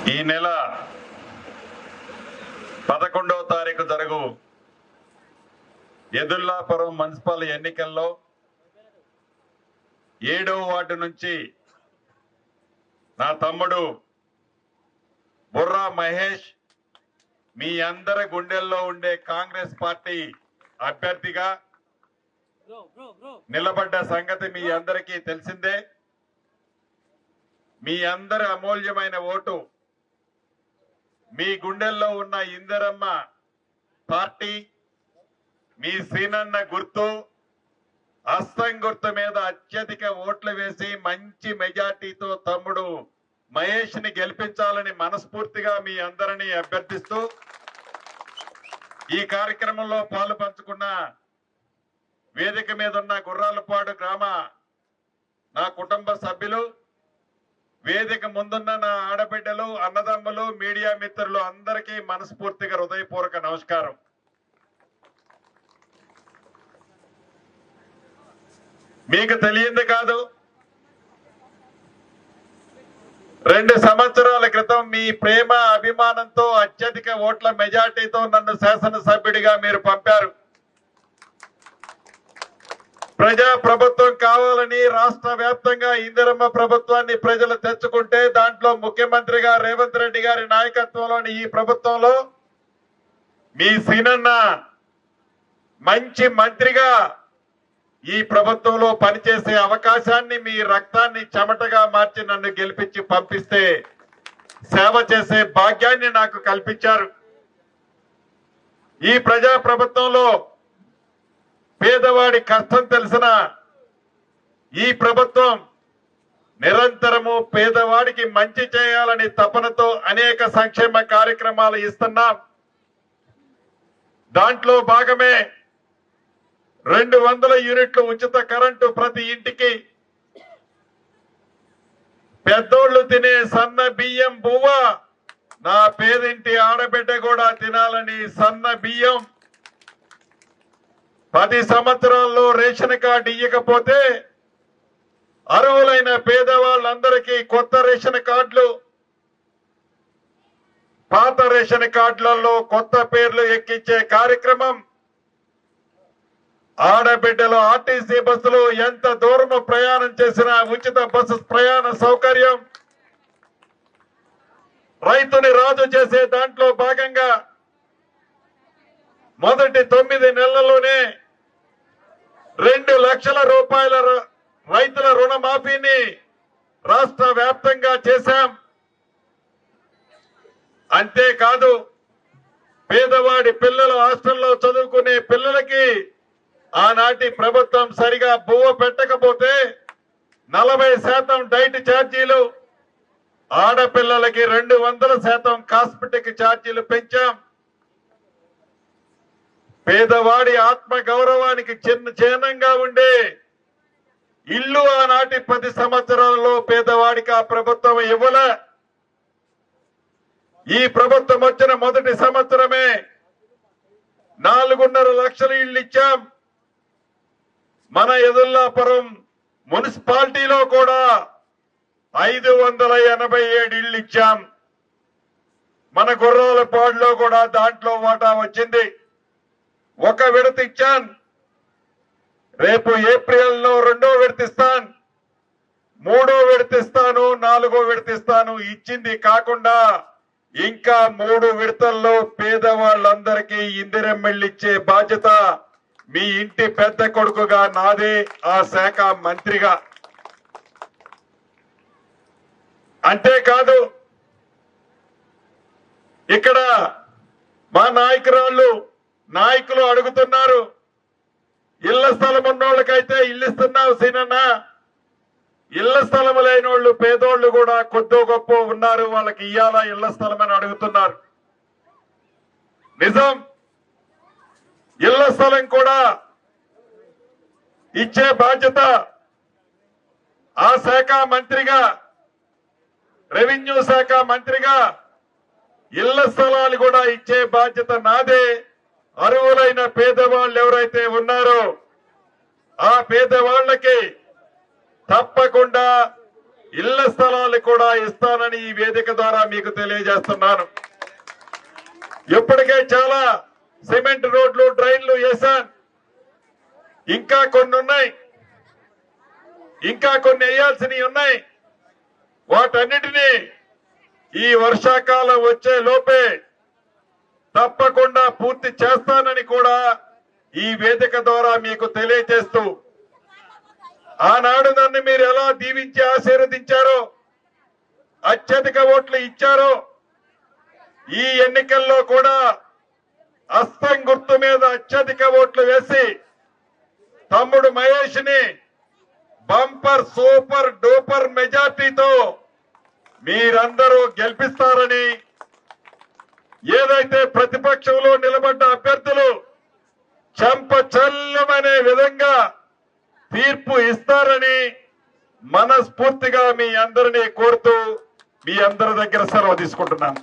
ఈ నెల 11వ తారీఖు జరుగు ఎదుల్లాపురం మున్సిపల్ ఎన్నికల్లో 7వ వార్డు నుంచి నా తమ్ముడు బుర్రా మహేష్ మీ అందరి గుండెల్లో ఉండే కాంగ్రెస్ పార్టీ అభ్యర్థిగా నిలబడ్డ సంగతి మీ అందరికీ తెలిసిందే. మీ అందరి అమూల్యమైన ఓటు మీ గుండెల్లో ఉన్న ఇందిరమ్మ పార్టీ మీ సీనన్న గుర్తు హస్తం గుర్తు మీద అత్యధిక ఓట్లు వేసి మంచి మెజార్టీతో తమ్ముడు మహేష్ ని గెలిపించాలని మనస్ఫూర్తిగా మీ అందరినీ అభ్యర్థిస్తూ ఈ కార్యక్రమంలో పాలు పంచుకున్న వేదిక మీద ఉన్న గుర్రాలపాడు గ్రామ నా కుటుంబ సభ్యులు, వేదిక ముందున్న నా ఆడబిడ్డలు, అన్నదమ్ములు, మీడియా మిత్రులు అందరికీ మనస్ఫూర్తిగా హృదయపూర్వక నమస్కారం. మీకు తెలియంది కాదు, 2 సంవత్సరాల క్రితం మీ ప్రేమ అభిమానంతో అత్యధిక ఓట్ల మెజార్టీతో నన్ను శాసనసభ్యుడిగా మీరు పంపారు. ప్రజా ప్రభుత్వం కావాలని రాష్ట్ర వ్యాప్తంగా ఇందిరమ్మ ప్రభుత్వాన్ని ప్రజలు తెచ్చుకుంటే దాంట్లో ముఖ్యమంత్రిగా రేవంత్ రెడ్డి గారి నాయకత్వంలోని ఈ ప్రభుత్వంలో మీ సీనన్న మంచి మంత్రిగా ఈ ప్రభుత్వంలో పనిచేసే అవకాశాన్ని, మీ రక్తాన్ని చెమటగా మార్చి నన్ను గెలిపించి పంపిస్తే సేవ చేసే భాగ్యాన్ని నాకు కల్పించారు. ఈ ప్రజా ప్రభుత్వంలో పేదవాడి కష్టం తెలిసిన ఈ ప్రభుత్వం నిరంతరము పేదవాడికి మంచి చేయాలని తపనతో అనేక సంక్షేమ కార్యక్రమాలు ఇస్తున్నాం. దాంట్లో భాగమే 200 యూనిట్లు ఉచిత కరెంటు ప్రతి ఇంటికి, పెద్దోళ్లు తినే సన్న బియ్యం బువ్వ నా పేదింటి ఆడబిడ్డ కూడా తినాలని సన్న బియ్యం, 10 సంవత్సరాల్లో రేషన్ కార్డు ఇవ్వకపోతే అర్హులైన పేదవాళ్ళందరికీ కొత్త రేషన్ కార్డులు, పాత రేషన్ కార్డులలో కొత్త పేర్లు ఎక్కించే కార్యక్రమం, ఆడబిడ్డలు ఆర్టీసీ బస్సులు ఎంత దూరం ప్రయాణం చేసినా ఉచిత బస్సు ప్రయాణ సౌకర్యం, రైతుని రాజు చేసే దాంట్లో భాగంగా మొదటి 9 నెలల్లోనే 2 లక్షల రూపాయల రైతుల రుణమాఫీని రాష్ట్ర వ్యాప్తంగా చేశాం. అంతేకాదు పేదవాడి పిల్లలు హాస్టల్లో చదువుకునే పిల్లలకి ఆనాటి ప్రభుత్వం సరిగా బువ్వ పెట్టకపోతే 40% డైట్ ఛార్జీలు, ఆడపిల్లలకి 200% కాస్మెటిక్ ఛార్జీలు పెంచాం. పేదవాడి ఆత్మ గౌరవానికి చిహ్నంగా ఉండే ఇల్లు ఆనాటి 10 సంవత్సరాలలో పేదవాడికి ఆ ప్రభుత్వం ఇవ్వలే. ఈ ప్రభుత్వం వచ్చిన మొదటి సంవత్సరమే 4.5 లక్షల ఇళ్లు ఇచ్చాం. మన ఎదుల్లాపురం మున్సిపాలిటీలో కూడా 587 ఇళ్లు ఇచ్చాం. మన గుర్రాలపాడులో కూడా దాంట్లో వాటా వచ్చింది. 1 విడత ఇచ్చాను, రేపు ఏప్రిల్లో 2వ విడత ఇస్తాను, 3వ విడత ఇస్తాను, 4వ విడత ఇస్తాను. ఇచ్చింది కాకుండా ఇంకా 3 విడతల్లో పేదవాళ్ళందరికీ ఇందిరమ్మిళ్ళు ఇచ్చే బాధ్యత మీ ఇంటి పెద్ద కొడుకుగా నాదే, ఆ శాఖ మంత్రిగా. అంతేకాదు ఇక్కడ మా నాయకులు అడుగుతున్నారు, ఇళ్ల స్థలం ఉన్నోళ్ళకైతే ఇల్లు ఇస్తున్నావు సీనన్న, ఇళ్ల స్థలం లేని వాళ్ళు పేదోళ్ళు కూడా కొద్దో గొప్ప ఉన్నారు, వాళ్ళకి ఇయ్యాలా ఇళ్ల స్థలం అని అడుగుతున్నారు. నిజం, ఇళ్ల స్థలం కూడా ఇచ్చే బాధ్యత ఆ శాఖ మంత్రిగా, రెవెన్యూ శాఖ మంత్రిగా ఇళ్ల స్థలాలు కూడా ఇచ్చే బాధ్యత నాదే. అర్హులైన పేదవాళ్ళు ఎవరైతే ఉన్నారో ఆ పేదవాళ్ళకి తప్పకుండా ఇళ్ల స్థలాలు కూడా ఇస్తానని ఈ వేదిక ద్వారా మీకు తెలియజేస్తున్నాను. ఇప్పటికే చాలా సిమెంట్ రోడ్లు, డ్రైన్లు వేశాను. ఇంకా కొన్ని ఉన్నాయి, ఇంకా కొన్ని వేయాల్సినవి ఉన్నాయి. వాటన్నిటినీ ఈ వర్షాకాలం వచ్చే లోపే తప్పకుండా పూర్తి చేస్తానని కూడా ఈ వేదిక ద్వారా మీకు తెలియజేస్తూ, ఆనాడు నన్ను మీరు ఎలా దీవించి ఆశీర్వదించారో, అత్యధిక ఓట్లు ఇచ్చారో, ఈ ఎన్నికల్లో కూడా హస్తం గుర్తు మీద అత్యధిక ఓట్లు వేసి తమ్ముడు మహేష్ ని బంపర్ సూపర్ డూపర్ మెజార్టీతో మీరందరూ గెలిపిస్తారని, ఏదైతే ప్రతిపక్షంలో నిలబడ్డ అభ్యర్థులు చెంప చెల్లమనే విధంగా తీర్పు ఇస్తారని మనస్ఫూర్తిగా మీ అందరినీ కోరుతూ మీ అందరి దగ్గర సెలవు తీసుకుంటున్నాను.